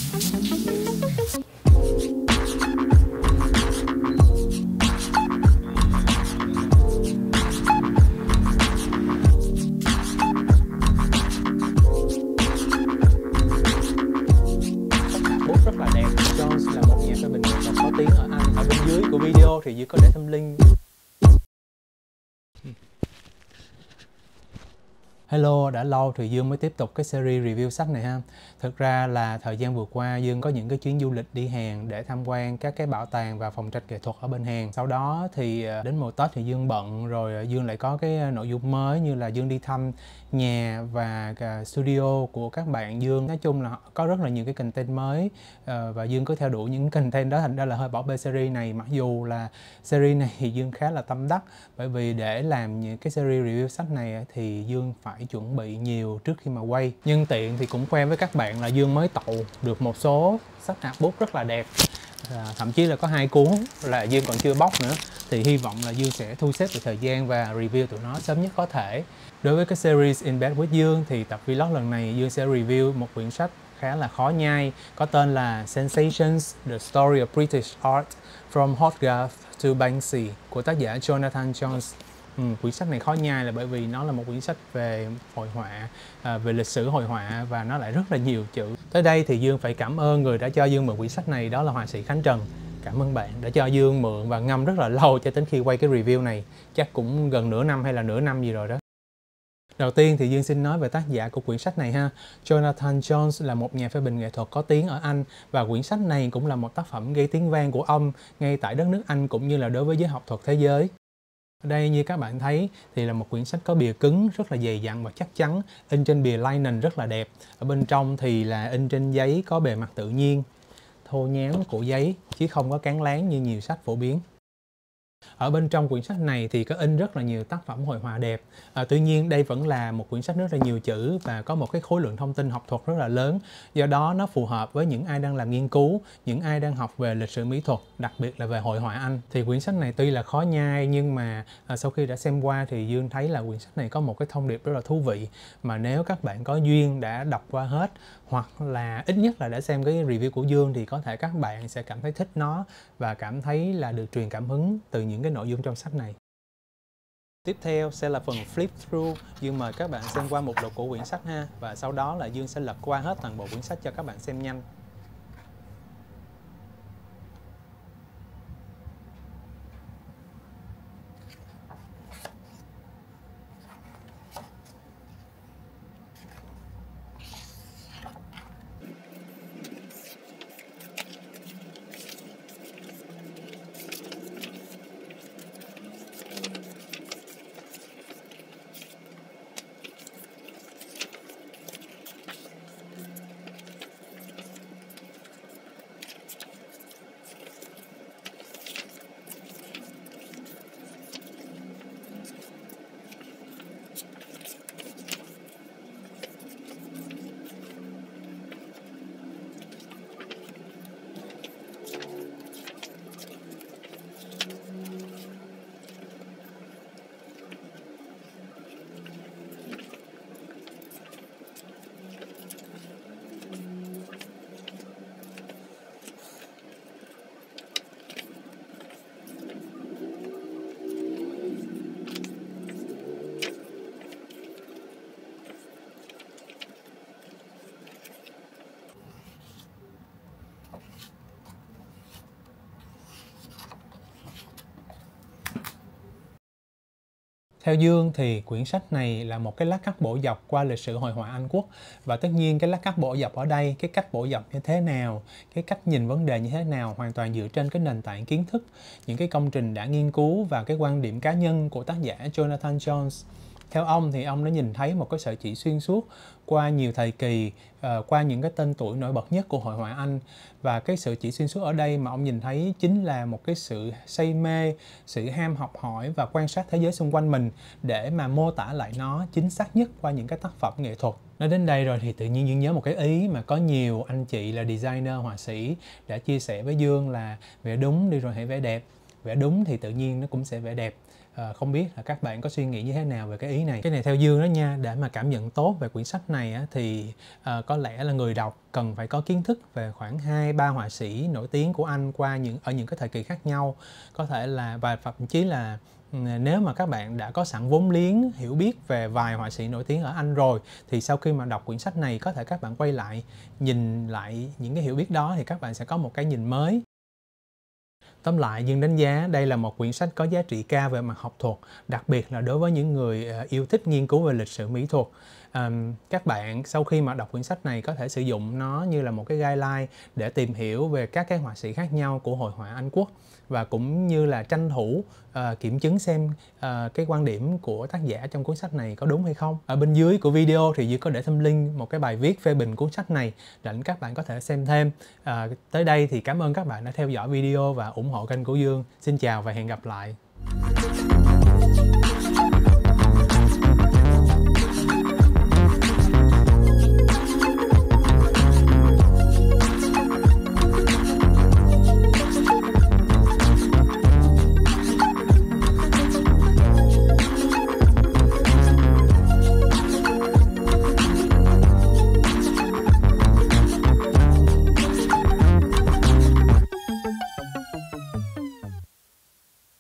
Bút rất là đẹp. Jones là một nhà phê bình nghệ thuật có tiếng ở Anh. Ở bên dưới của video thì Dương có để thêm link. Hello, đã lâu thì Dương mới tiếp tục cái series review sách này ha. Thực ra là thời gian vừa qua Dương có những cái chuyến du lịch đi Hàn để tham quan các cái bảo tàng và phòng tranh nghệ thuật ở bên Hàn. Sau đó thì đến mùa Tết thì Dương bận rồi, Dương lại có cái nội dung mới như là Dương đi thăm nhà và studio của các bạn Dương. Nói chung là có rất là nhiều cái content mới và Dương cứ theo đuổi những content đó, thành ra là hơi bỏ bê series này. Mặc dù là series này thì Dương khá là tâm đắc, bởi vì để làm những cái series review sách này thì Dương phải chuẩn bị nhiều trước khi mà quay. Nhưng tiện thì cũng khoe với các bạn là Dương mới tậu được một số sách artbook rất là đẹp, thậm chí là có 2 cuốn là Dương còn chưa bóc nữa. Thì hy vọng là Dương sẽ thu xếp được thời gian và review tụi nó sớm nhất có thể. Đối với cái series In Bed With Dương thì tập vlog lần này Dương sẽ review một quyển sách khá là khó nhai, có tên là Sensations: The Story of British Art From Hogarth to Banksy của tác giả Jonathan Jones. Quyển sách này khó nhai là bởi vì nó là một quyển sách về hội họa, về lịch sử hội họa, và nó lại rất là nhiều chữ. Tới đây thì Dương phải cảm ơn người đã cho Dương mượn quyển sách này, đó là họa sĩ Khánh Trần. Cảm ơn bạn đã cho Dương mượn và ngâm rất là lâu cho đến khi quay cái review này, chắc cũng gần nửa năm hay là nửa năm gì rồi đó. Đầu tiên thì Dương xin nói về tác giả của quyển sách này ha. Jonathan Jones là một nhà phê bình nghệ thuật có tiếng ở Anh, và quyển sách này cũng là một tác phẩm gây tiếng vang của ông ngay tại đất nước Anh cũng như là đối với giới học thuật thế giới. Ở đây như các bạn thấy thì là một quyển sách có bìa cứng rất là dày dặn và chắc chắn, in trên bìa linen rất là đẹp. Ở bên trong thì là in trên giấy có bề mặt tự nhiên, thô nhám của giấy chứ không có cán láng như nhiều sách phổ biến. Ở bên trong quyển sách này thì có in rất là nhiều tác phẩm hội họa đẹp. Tuy nhiên đây vẫn là một quyển sách rất là nhiều chữ và có một cái khối lượng thông tin học thuật rất là lớn. Do đó nó phù hợp với những ai đang làm nghiên cứu, những ai đang học về lịch sử mỹ thuật, đặc biệt là về hội họa Anh. Thì quyển sách này tuy là khó nhai nhưng mà sau khi đã xem qua thì Dương thấy là quyển sách này có một cái thông điệp rất là thú vị, mà nếu các bạn có duyên đã đọc qua hết, hoặc là ít nhất là đã xem cái review của Dương, thì có thể các bạn sẽ cảm thấy thích nó và cảm thấy là được truyền cảm hứng từ những cái nội dung trong sách này. Tiếp theo sẽ là phần flip through. Dương mời các bạn xem qua mục lục của quyển sách ha, và sau đó là Dương sẽ lật qua hết toàn bộ quyển sách cho các bạn xem nhanh. Theo Dương thì quyển sách này là một cái lát cắt bổ dọc qua lịch sử hội họa Anh Quốc, và tất nhiên cái lát cắt bổ dọc ở đây, cái cách bổ dọc như thế nào, cái cách nhìn vấn đề như thế nào hoàn toàn dựa trên cái nền tảng kiến thức, những cái công trình đã nghiên cứu và cái quan điểm cá nhân của tác giả Jonathan Jones. Theo ông thì ông đã nhìn thấy một cái sợi chỉ xuyên suốt qua nhiều thời kỳ, qua những cái tên tuổi nổi bật nhất của hội họa Anh. Và cái sự chỉ xuyên suốt ở đây mà ông nhìn thấy chính là một cái sự say mê, sự ham học hỏi và quan sát thế giới xung quanh mình để mà mô tả lại nó chính xác nhất qua những cái tác phẩm nghệ thuật. Nói đến đây rồi thì tự nhiên Dương nhớ một cái ý mà có nhiều anh chị là designer, họa sĩ đã chia sẻ với Dương là vẽ đúng đi rồi hãy vẽ đẹp. Vẽ đúng thì tự nhiên nó cũng sẽ vẽ đẹp. Không biết là các bạn có suy nghĩ như thế nào về cái ý này. Cái này theo Dương đó nha, để mà cảm nhận tốt về quyển sách này á, thì có lẽ là người đọc cần phải có kiến thức về khoảng 2-3 họa sĩ nổi tiếng của Anh qua những cái thời kỳ khác nhau. Có thể là và thậm chí là nếu mà các bạn đã có sẵn vốn liếng hiểu biết về vài họa sĩ nổi tiếng ở Anh rồi, thì sau khi mà đọc quyển sách này có thể các bạn quay lại nhìn lại những cái hiểu biết đó thì các bạn sẽ có một cái nhìn mới. Tóm lại, Dương đánh giá đây là một quyển sách có giá trị cao về mặt học thuật, đặc biệt là đối với những người yêu thích nghiên cứu về lịch sử mỹ thuật. Các bạn sau khi mà đọc quyển sách này có thể sử dụng nó như là một cái guideline để tìm hiểu về các cái họa sĩ khác nhau của hội họa Anh Quốc, và cũng như là tranh thủ kiểm chứng xem cái quan điểm của tác giả trong cuốn sách này có đúng hay không. Ở bên dưới của video thì Dương có để thêm link một cái bài viết phê bình cuốn sách này để các bạn có thể xem thêm. Tới đây thì cảm ơn các bạn đã theo dõi video và ủng hộ kênh của Dương. Xin chào và hẹn gặp lại.